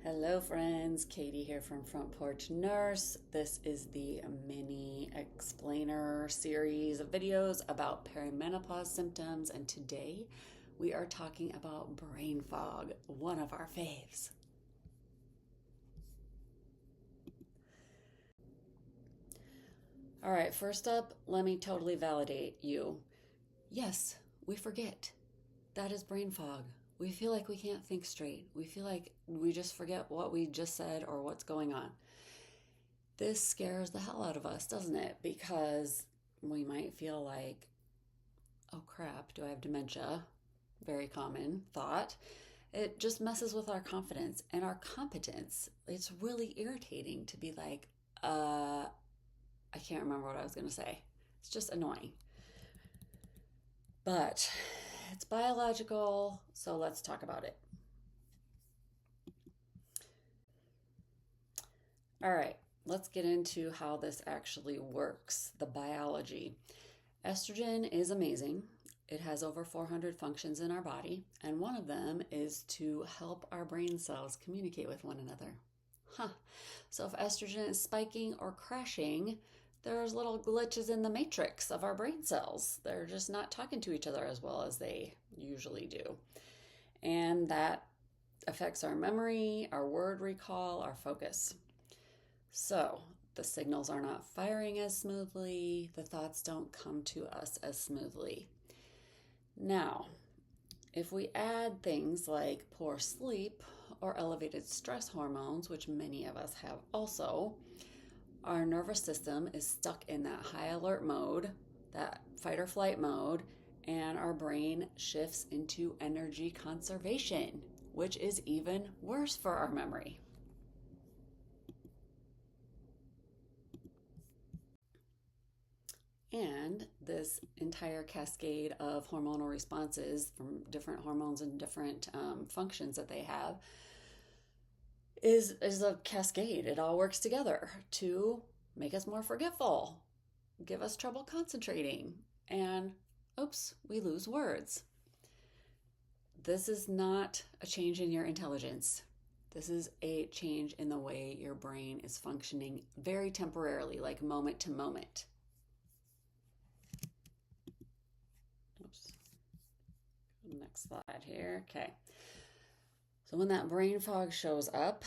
Hello friends, Catie here from Front Porch Nurse. This is the mini explainer series of videos about perimenopause symptoms, and today we are talking about brain fog, one of our faves. All right, first up, let me totally validate you. Yes, we forget. That is brain fog. We feel like we can't think straight. We feel like we just forget what we just said or what's going on. This scares the hell out of us, doesn't it? Because we might feel like, oh crap, do I have dementia? Very common thought. It just messes with our confidence and our competence. It's really irritating to be like, I can't remember what I was going to say. It's just annoying. But it's biological, so let's talk about it. All right, let's get into how this actually works, the biology. Estrogen is amazing. It has over 400 functions in our body, and one of them is to help our brain cells communicate with one another. So if estrogen is spiking or crashing, there's little glitches in the matrix of our brain cells. They're just not talking to each other as well as they usually do. And that affects our memory, our word recall, our focus. So the signals are not firing as smoothly. The thoughts don't come to us as smoothly. Now, if we add things like poor sleep or elevated stress hormones, which many of us have also, our nervous system is stuck in that high alert mode, that fight or flight mode, and our brain shifts into energy conservation, which is even worse for our memory. And this entire cascade of hormonal responses from different hormones and different functions that they have is a cascade. It all works together to make us more forgetful, give us trouble concentrating, and oops, we lose words. This is not a change in your intelligence. This is a change in the way your brain is functioning very temporarily, like moment to moment. Oops. Next slide here. Okay. So when that brain fog shows up,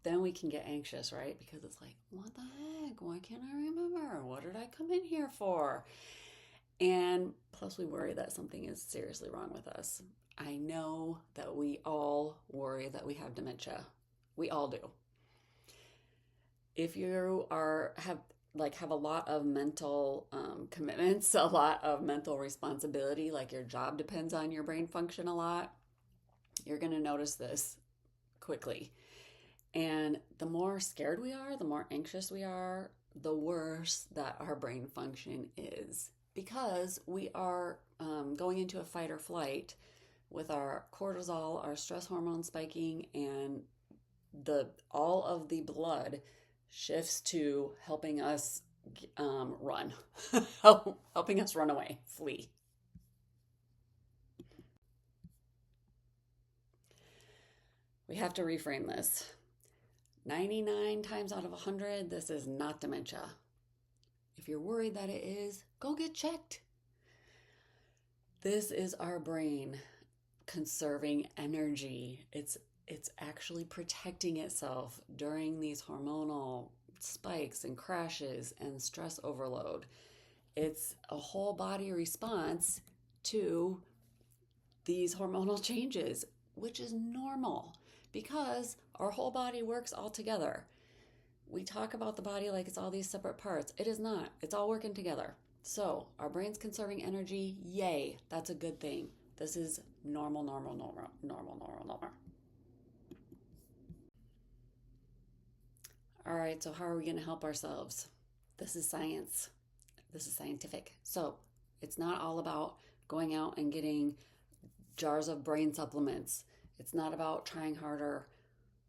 then we can get anxious, right? Because it's like, what the heck? Why can't I remember? What did I come in here for? And plus we worry that something is seriously wrong with us. I know that we all worry that we have dementia. We all do. If you have a lot of mental commitments, a lot of mental responsibility, like your job depends on your brain function a lot, you're going to notice this quickly. And the more scared we are, the more anxious we are, the worse that our brain function is, because we are going into a fight or flight with our cortisol, our stress hormone spiking, and all of the blood shifts to helping us run, helping us run away, flee. We have to reframe this. 99 times out of 100, this is not dementia. If you're worried that it is, go get checked. This is our brain conserving energy. It's actually protecting itself during these hormonal spikes and crashes and stress overload. It's a whole body response to these hormonal changes, which is normal because our whole body works all together. We talk about the body like it's all these separate parts. It is not. It's all working together. So our brain's conserving energy. Yay. That's a good thing. This is normal. All right, so how are we going to help ourselves? This is science. This is scientific. So it's not all about going out and getting jars of brain supplements. It's not about trying harder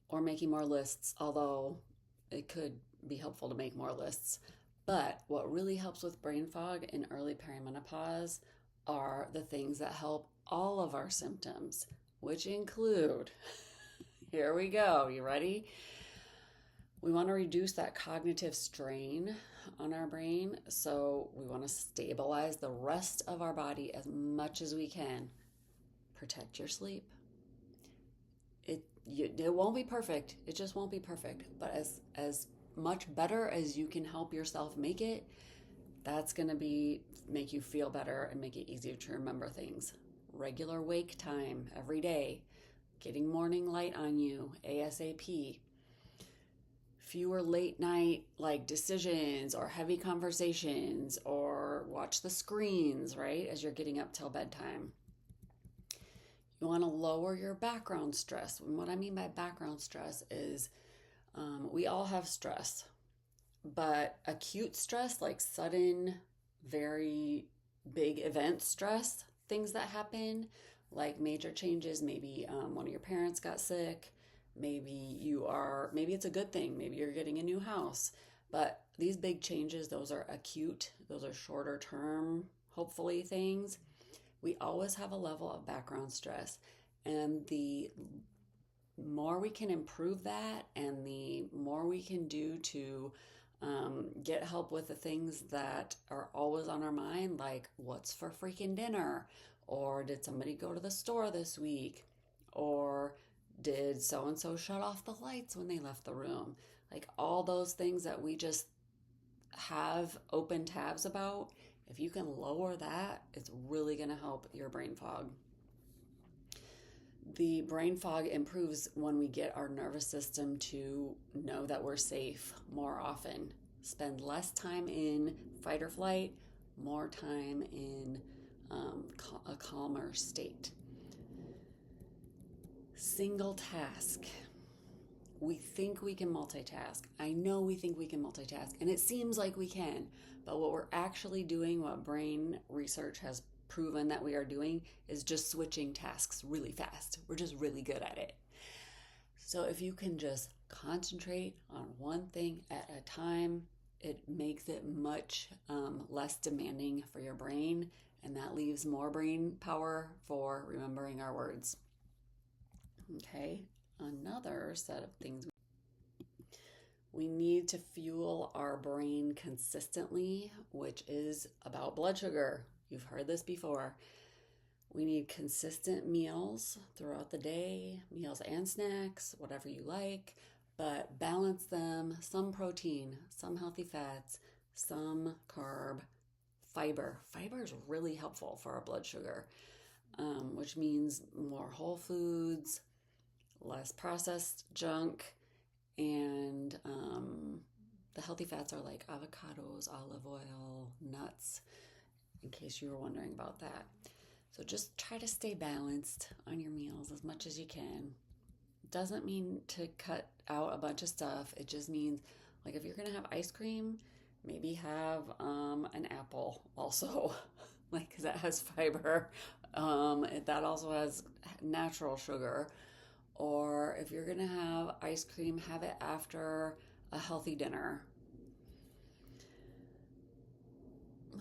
or making more lists, although it could be helpful to make more lists. But what really helps with brain fog in early perimenopause are the things that help all of our symptoms, which include Here we go. You ready? We want to reduce that cognitive strain on our brain, so we want to stabilize the rest of our body as much as we can. Protect your sleep. It won't be perfect. It just won't be perfect. But as much better as you can help yourself make it, that's going to make you feel better and make it easier to remember things. Regular wake time every day. Getting morning light on you ASAP. Fewer late night decisions or heavy conversations, or watch the screens, right, as you're getting up till bedtime. You want to lower your background stress. And what I mean by background stress is we all have stress, but acute stress, like sudden, very big event stress, things that happen, like major changes, maybe one of your parents got sick, maybe it's a good thing, maybe you're getting a new house, but these big changes, those are acute, those are shorter term, hopefully, things. We always have a level of background stress, and the more we can improve that and the more we can do to get help with the things that are always on our mind, like what's for freaking dinner, or did somebody go to the store this week, or did so-and-so shut off the lights when they left the room, like all those things that we just have open tabs about. If you can lower that, it's really going to help your brain fog. The brain fog improves when we get our nervous system to know that we're safe more often. Spend less time in fight or flight, more time in a calmer state. Single task. We think we can multitask. I know we think we can multitask, and it seems like we can, but what we're actually doing, what brain research has proven that we are doing, is just switching tasks really fast. We're just really good at it. So if you can just concentrate on one thing at a time, it makes it much less demanding for your brain, and that leaves more brain power for remembering our words. Okay, another set of things. We need to fuel our brain consistently, which is about blood sugar. You've heard this before. We need consistent meals throughout the day, meals and snacks, whatever you like, but balance them. Some protein, some healthy fats, some carb, fiber. Fiber is really helpful for our blood sugar, which means more whole foods, less processed junk, and the healthy fats are like avocados, olive oil, nuts, in case you were wondering about that. So just try to stay balanced on your meals as much as you can. Doesn't mean to cut out a bunch of stuff. It just means, like, if you're going to have ice cream, maybe have an apple also, like, because that has fiber. That also has natural sugar. Or if you're going to have ice cream, have it after a healthy dinner.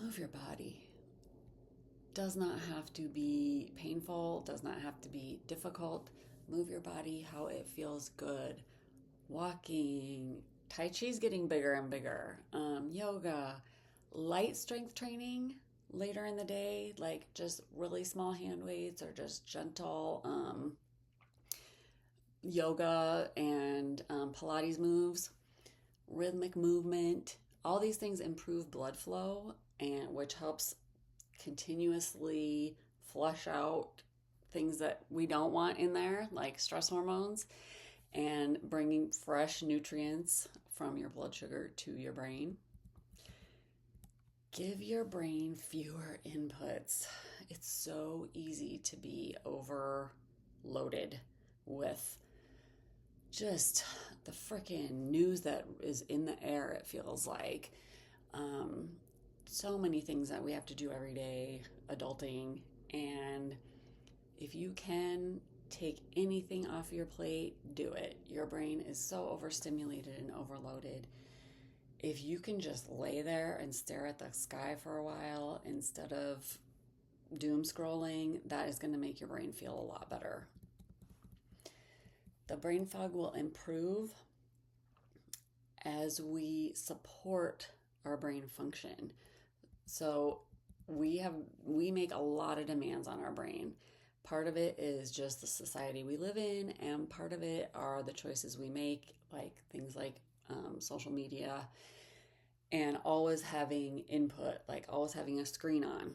Move your body. Does not have to be painful, does not have to be difficult. Move your body how it feels good. Walking, Tai Chi's getting bigger and bigger. Yoga, light strength training later in the day, like just really small hand weights or just gentle yoga and Pilates moves, rhythmic movement. All these things improve blood flow, and which helps continuously flush out things that we don't want in there, like stress hormones, and bringing fresh nutrients from your blood sugar to your brain. Give your brain fewer inputs. It's so easy to be overloaded with just the freaking news that is in the air, it feels like. So many things that we have to do every day, adulting, and if you can take anything off your plate, do it. Your brain is so overstimulated and overloaded. If you can just lay there and stare at the sky for a while instead of doom scrolling, that is going to make your brain feel a lot better. the brain fog will improve as we support our brain function. So we make a lot of demands on our brain. Part of it is just the society we live in, and part of it are the choices we make, like things like social media, and always having input, like always having a screen on.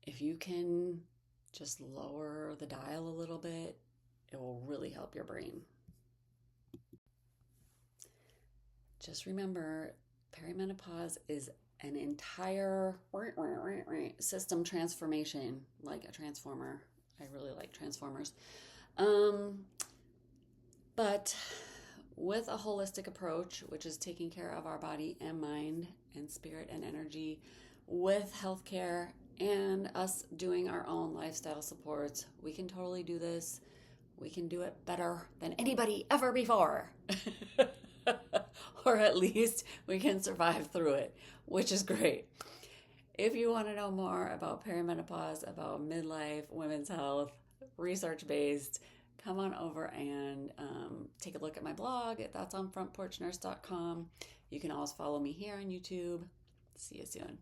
If you can just lower the dial a little bit, it will really help your brain. Just remember, perimenopause is an entire system transformation, like a transformer. I really like transformers. But with a holistic approach, which is taking care of our body and mind and spirit and energy, with healthcare and us doing our own lifestyle supports, we can totally do this. We can do it better than anybody ever before. Or at least we can survive through it, which is great. If you want to know more about perimenopause, about midlife, women's health, research-based, come on over and take a look at my blog. That's on frontporchnurse.com. You can always follow me here on YouTube. See you soon.